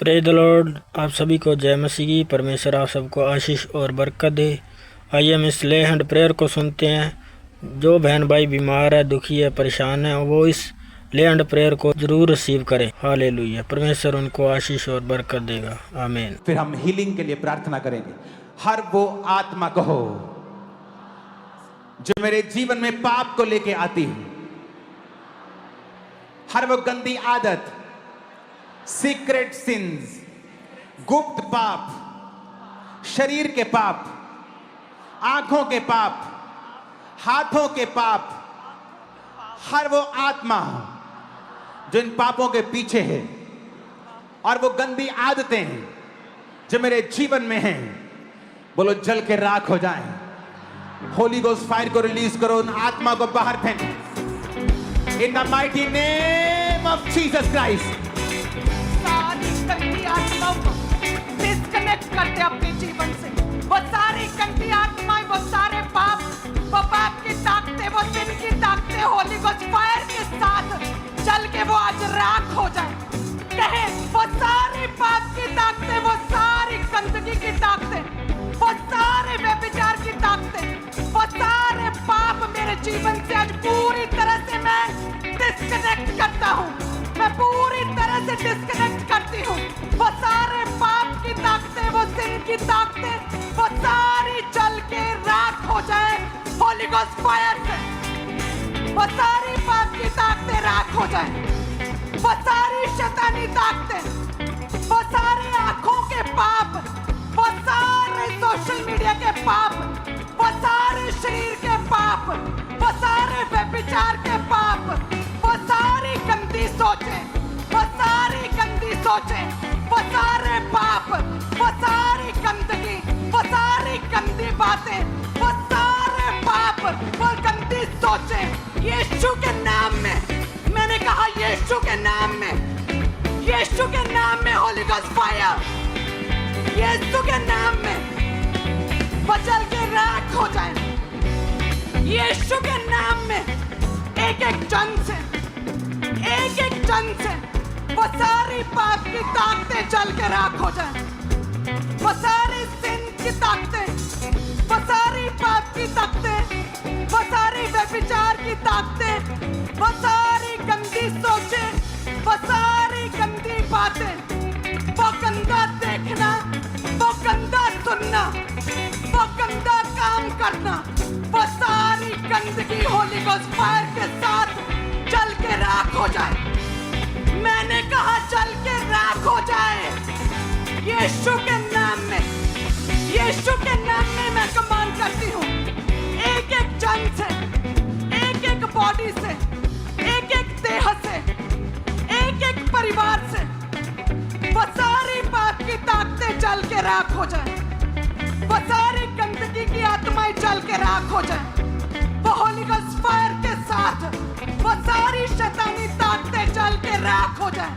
Praise the Lord. आप सभी को जय मसीह की। परमेश्वर आप सबको आशीष और बरकत दे। आइए हम इस ले हैंड प्रेयर को सुनते हैं। जो बहन भाई बीमार है, दुखी है, परेशान है, वो इस ले हैंड प्रेयर को जरूर रिसीव करें। हालेलुया। परमेश्वर उनको आशीष और बरकत देगा। आमीन। फिर हम हीलिंग के लिए प्रार्थना करेंगे। हर वो आत्मा कहो जो मेरे जीवन में पाप को लेके आती है, हर वो गंदी आदत, सीक्रेट सिंस, गुप्त पाप, शरीर के पाप, आंखों के पाप, हाथों के पाप, हर वो आत्मा जो इन पापों के पीछे है और वो गंदी आदतें हैं जो मेरे जीवन में हैं, बोलो जल के राख हो जाएं। होली गोस्ट फायर को रिलीज करो, उन आत्मा को बाहर फेंको in the mighty name of Jesus Christ. सारी गंदी आत्माओं को डिस्कनेक्ट करते अपने जीवन से। वो सारी गंदी आत्माएं, वो सारे पाप, वो पाप की ताकतें, वो दिन की ताकतें होली गोस्ट फायर के साथ चल के वो आज राख हो जाए। कहे वो सारी पाप की ताकतें, वो सारी गंदगी की ताकतें, वो सारे व्यभिचार की ताकतें, वो सारे पाप मेरे जीवन से आज पूरी तरह से मैं डिस्कनेक्ट करता हूँ। मैं पूरी तरह से डिस्कनेक्ट करती हूँ। वो सारे पाप की ताकतें, वो सिन की ताकतें, वो सारी जल के राख हो जाए होली गोस्ट फायर से। वो सारी पाप की ताकतें राख हो जाए। वो सारी शैतानी ताकतें, वो सारे आंखों के पाप, वो सारे सोशल मीडिया के पाप, वो सारे शरीर के पाप, वो सारे व्यभिचार के पाप, वो सारी गंदी सोचें, वो सारी गंदी सोचें, वो सारे पाप, वो सारी गंदगी, वो सारी गंदी बातें, वो सारे पाप, वो गंदी सोचें यीशु के नाम में। मैंने कहा यीशु के नाम में, यीशु के नाम में होली गोस्ट फायर, यीशु के नाम में वो जल के राख हो जाए। यीशु के नाम में एक एक जन से, एक एक जन से वो सारी पाप की ताकतें जल के राख हो जाए। वो सारी सिन की ताकतें, वो सारी पाप की ताकतें, वो सारी व्यभिचार की ताकतें, वो सारी गंदी सोचें, वो सारी गंदी बातें, वो गंदा देखना, वो गंदा सुनना, वो गंदा काम करना, वो सारी गंदगी होली गोस्ट फायर के साथ जल के राख हो जाए। मैंने कहा जल के राख हो जाए यीशु के नाम में। यीशु के नाम में मैं कमांड करती हूँ। एक एक जन से, एक एक बॉडी से, एक एक देह से, एक एक परिवार से वो सारी पाप की ताकतें जल के राख हो जाए। वो सारी गंदगी की आत्माएं जल के राख हो जाए। वो होली गोस्ट फायर के साथ वो सारी शैतानी ताकतें जल के राख हो जाए।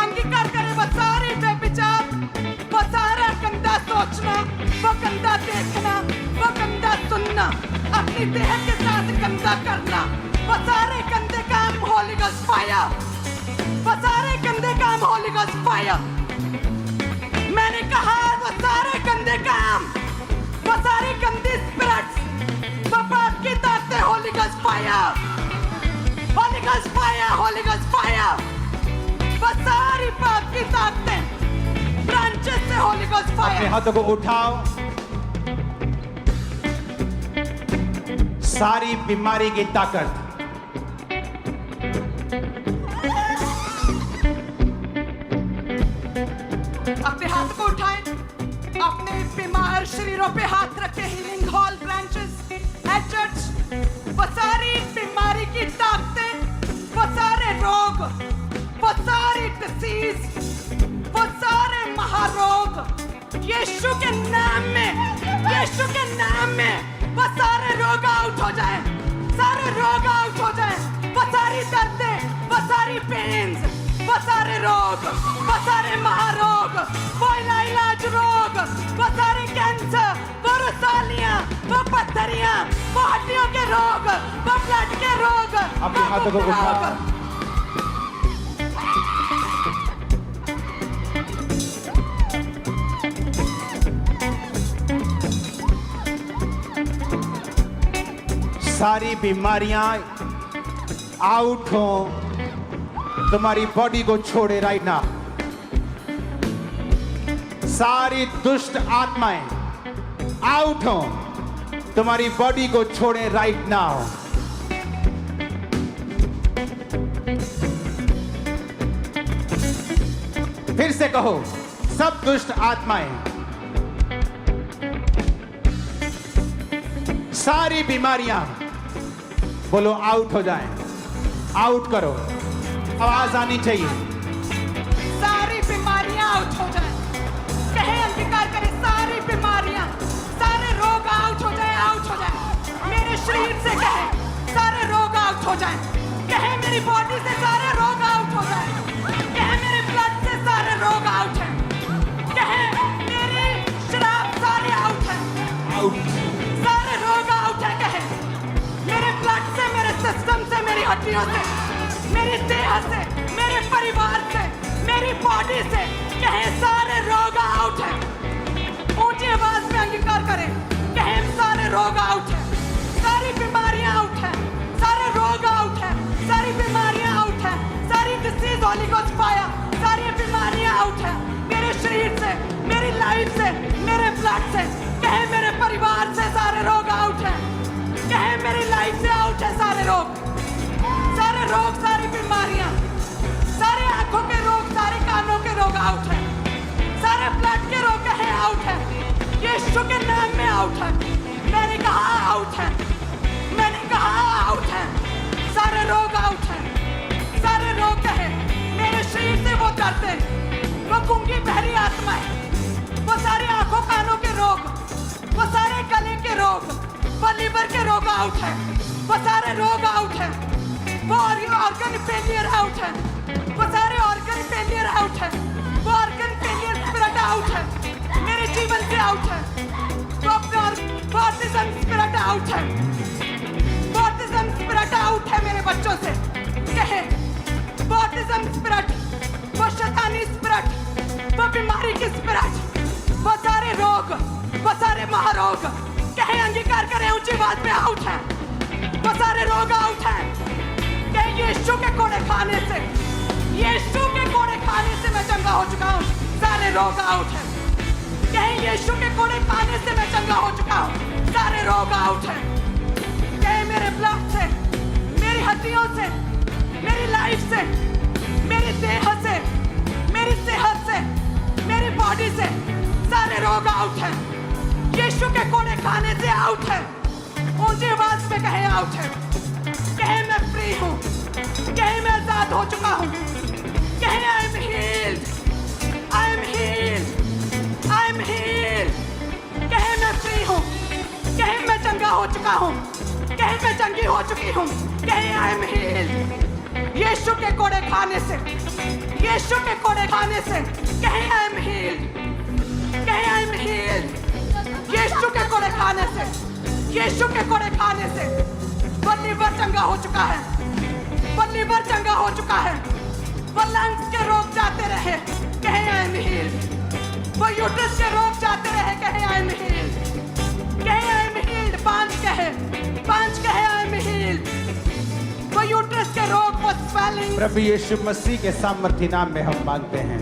अंगीकार करें वो सारी व्यभिचार, वो सारा गंदा सोचना, वो गंदा देखना, वो गंदा सुनना, अपनी देह के साथ गंदा करना, वो सारे गंदे काम होली गोस्ट फायर, वो सारे गंदे काम होली गोस्ट फायर। मैंने कहा वो सारे गंदे काम, वो सारी गंदी स्पिरिट्स, वो पाप की ताकतें Holi ghost fire, Holi ghost fire, Holi ghost fire. वो सारी पाप की ताकतें ब्रांचेस से होली गोस्ट फायर। अपने हाथों को उठाओ। सारी बीमारी की ताकत, अपने हाथ को उठाएं, अपने बीमार शरीरों पे हाथ रखें। Healing hall branches at church, वो सारी बीमारी की ताकतें, वो सारे रोग, वो सारी डिसीज, वो सारे महारोग यीशु के नाम में, यीशु के नाम में वो सारे रोग आउट हो जाए, सारे रोग आउट हो जाए। वो सारी दर्दें, वो सारी पेन्स, वो सारे रोग, वो सारे महारोग, वो इलाज रोग, वो सारे कैंसर, वो रसालियां, वो पत्थरियां, वो हड्डियों के रोग, वो ब्लड के रोग, अपने हाथों को उठाओ। सारी बीमारियां आउट हो, तुम्हारी बॉडी को छोड़े राइट नाउ। सारी दुष्ट आत्माएं आउट हो, तुम्हारी बॉडी को छोड़े राइट नाउ। फिर से कहो, सब दुष्ट आत्माएं, सारी बीमारियां बोलो आउट हो जाएं, आउट करो, आवाज आनी चाहिए। सारी बीमारियां आउट हो जाए, कहे अंगीकार करे, सारी बीमारियां, सारे रोग आउट हो जाए, आउट हो जाए। मेरे शरीर से कहे सारे रोग आउट हो जाए, कहे मेरी बॉडी से सारे रोग आउट हो जाए, कहे मेरे ब्लड से सारे रोग आउट है, कहे मेरी शराब सारे आउट है, आउट, सारे रोग आउट है, कहे मेरे ब्लड से, मेरे सिस्टम से, मेरी हड्डियों से, मेरी देह से, मेरे परिवार से, मेरी बॉडी से, कहे सारे रोग आउट है। ऊंची आवाज में अंगीकार करें, कहे सारे रोग आउट है, सारी बीमारियां आउट है, सारे रोग आउट है, सारी बीमारियां आउट है, सारी डिसीज होली गोस्ट फायर, सारी बीमारियां आउट है मेरे शरीर से, मेरी लाइफ से, मेरे ब्लड से, कहे मेरे परिवार से सारे रोग आउट है, कहे मेरी लाइफ से आउट है सारे रोग, सारी बीमारियां, सारे आंखों के रोग, सारे कानों के रोग आउट है, सारे ब्लड के रोग कहे आउट है, यीशु के नाम में आउट है। मैंने कहा आउट है, मैंने कहा आउट है, सारे रोग आउट है, सारे रोग कहे मेरे शरीर से वो डरते, वो गूंगी बहरी आत्माएं, वो सारे आंखों कानों के रोग, वो सारे गले के रोग, वो लीवर के रोग आउट है, वो सारे रोग आउट है, वो ऑर्गन फेलियर आउट है, वो सारे ऑर्गन फेलियर आउट है, वो ऑर्गन फेलियर स्पिरिट आउट है, मेरे जीवन से आउट है, वो ऑटिज्म स्पिरिट आउट है, वो ऑटिज्म स्पिरिट आउट है मेरे बच्चों से, कहे वो ऑटिज्म स्पिरिट, वो शैतानी स्पिरिट, वो बीमारी की स्पिरिट, वो सारे रोग, वो सारे महारोग, कहे अंगीकार करें ऊंची बात में आउट है, वो सारे रोग आउट है, कहे यीशु के कोड़े खाने से, यीशु के कोड़े खाने से मैं चंगा हो चुका हूँ, सारे रोग आउट है, कहे यीशु के कोड़े खाने से मैं चंगा हो चुका हूँ, सारे रोग आउट है, कहे मेरे ब्लड से, मेरी हड्डियों से, मेरी लाइफ से, मेरी देह से, मेरी सेहत से, मेरी बॉडी से सारे रोग आउट है, यीशु के कोड़े खाने से आउट है, ऊंची आवाज में कहे आउट है, कहे मैं फ्री हूँ, कहे मैं आजाद हो चुका हूँ, कहे I am heeled, I am heeled, I am heeled, कहे मैं फ्री हूँ, कहे मैं चंगा हो चुका हूँ, कहे मैं चंगी हो चुकी हूँ, कहे आई एम हील्ड, यीशु के कोड़े खाने से, यीशु के कोड़े खाने से, कहे आई एम हील्ड, कहे आई एम हील्ड, यीशु के कोड़े खाने से, यीशु के कोड़े खाने से वो लीवर चंगा हो चुका है, वो लीवर चंगा हो चुका है, वो लंग्स के रोग जाते रहे, कहे आई एम हील्ड, वो यूट्रस के रोग जाते रहे, कहे आई एम हील्ड, कहे आई एम हील्ड, पांच कहे आई एम हील्ड, वो यूट्रस के रोग, वो स्वेलिंग, प्रभु यीशु मसीह के सामर्थी नाम में हम मांगते हैं।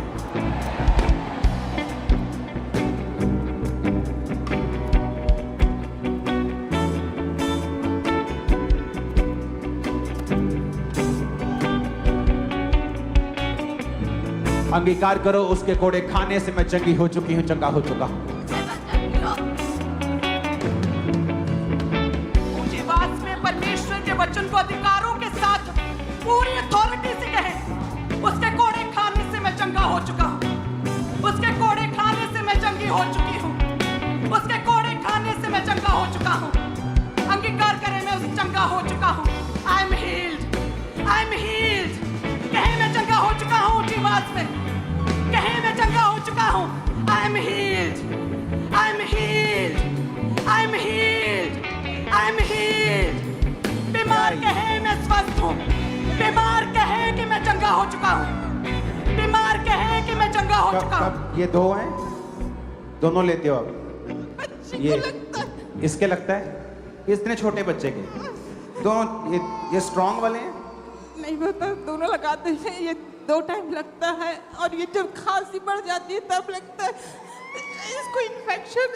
अंगीकार करो, उसके कोड़े खाने से मैं चंगी हो चुकी हूं, चंगा हो चुका हूं। ऊंची आवाज में परमेश्वर के वचन को अधिकारों के साथ पूरी अथॉरिटी से कहें, उसके कोड़े खाने से मैं चंगा हो चुका हूं, उसके कोड़े खाने से मैं चंगी हो चुकी हूं, उसके कोड़े खाने से मैं चंगा हो चुका हूं। अंगीकार करें, मैं उस चंगा हो चुका हूं, I am heeled, I am heeled, कहे मैं चंगा हो चुका हूं, ऊंची आवाज में कहे मैं चंगा हो चुका हूं, I am heeled, I am heeled, I am heeled, I am heeled. बीमार कहे मैं स्वस्थ हूं, बीमार कहे कि मैं चंगा हो चुका हूं, बीमार कहे कि मैं चंगा हो चुका हूं। ये दो हैं, दोनों लेते हो आप? ये इसके लगता है, इतने छोटे बच्चे के दोनों ये स्ट्रांग वाले हैं? नहीं पता, दोनों लगाते हैं, ये 2 टाइम लगता है और ये जब खांसी बढ़ जाती है तब लगता है। इसको इन्फेक्शन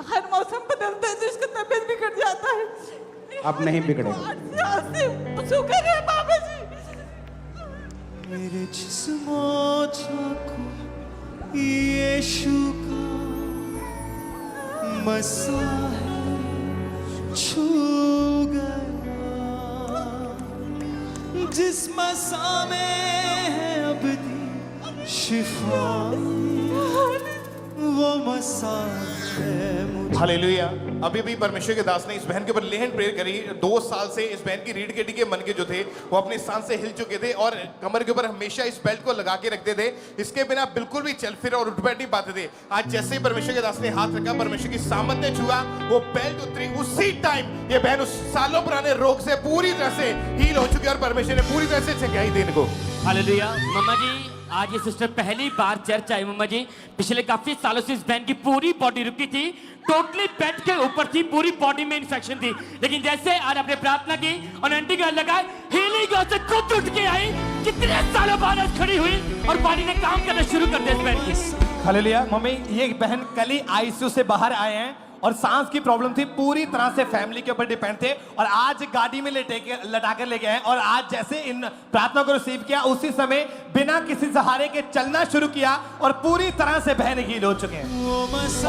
हर मौसम बदलता है तो इसका तबीयत बिगड़ जाता है। अब नहीं बिगड़ेगा। 8 साल से शुक्र है बाबा जी। मेरे जिस्मों को यीशु का मसा है छू गया, जिस मसा में है अबदी शिफा, वो मसा है मुझे। हालेलुया। अभी भी परमेश्वर के दास ने इस बहन के ऊपर लेहन प्रेयर करी। 2 साल से इस बहन की रीढ़ के टीके मन के जो थे वो अपने स्थान से हिल चुके थे और कमर के ऊपर हमेशा इस बेल्ट को लगा के रखते थे। इसके बिना बिल्कुल भी चल फिर और उठ बैठ नहीं पाते थे। आज जैसे ही परमेश्वर के दास ने हाथ रखा, परमेश्वर की सामत ने छुआ, वो बेल्ट उतरी। उसी टाइम ये बहन उस सालों पुराने रोग से पूरी तरह से हील हो चुकी है और परमेश्वर ने पूरी तरह से चंगाई दी इनको। हालेलुया। मम्मा जी, आज ये सिस्टर पहली बार चर्च आई। मम्मा जी, पिछले काफी सालों से इस बहन की पूरी बॉडी रुकी थी, टोटली बेड के ऊपर थी, पूरी बॉडी में इन्फेक्शन थी। लेकिन जैसे आज आपने प्रार्थना की और एंटी का लगाए, हीलिंग से खुद उठ के आई। कितने सालों बाद आज खड़ी हुई और बॉडी ने काम करना शुरू कर दिया इस बहन की। हालेलुया। मम्मी, ये बहन कल ही आईसीयू से बाहर आए हैं और सांस की प्रॉब्लम थी, पूरी तरह से फैमिली के ऊपर डिपेंड थे और आज गाड़ी में लटा कर लेके आए और आज जैसे इन प्रार्थना को रिसीव किया उसी समय बिना किसी सहारे के चलना शुरू किया और पूरी तरह से बहन हील हो चुके हैं। वो मसा